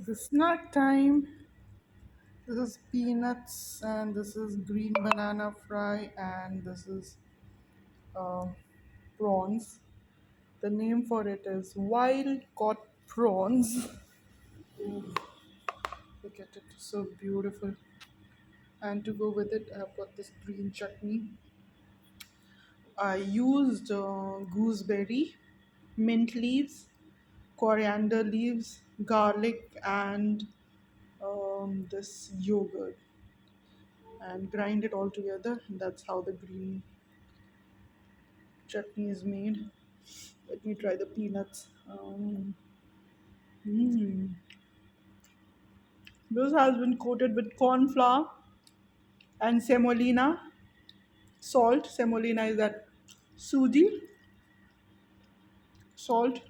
The snack time. This is peanuts, and this is green banana fry, and this is uh, prawns. The name for it is wild caught prawns. Ooh, look at it, so beautiful. And to go with it, I've got this green chutney. I used gooseberry, mint leaves, coriander leaves, garlic, and this yogurt, and grind it all together. That's how the green chutney is made. Let me try the peanuts. Mm. This has been coated with corn flour and semolina salt. Semolina is that sooji salt.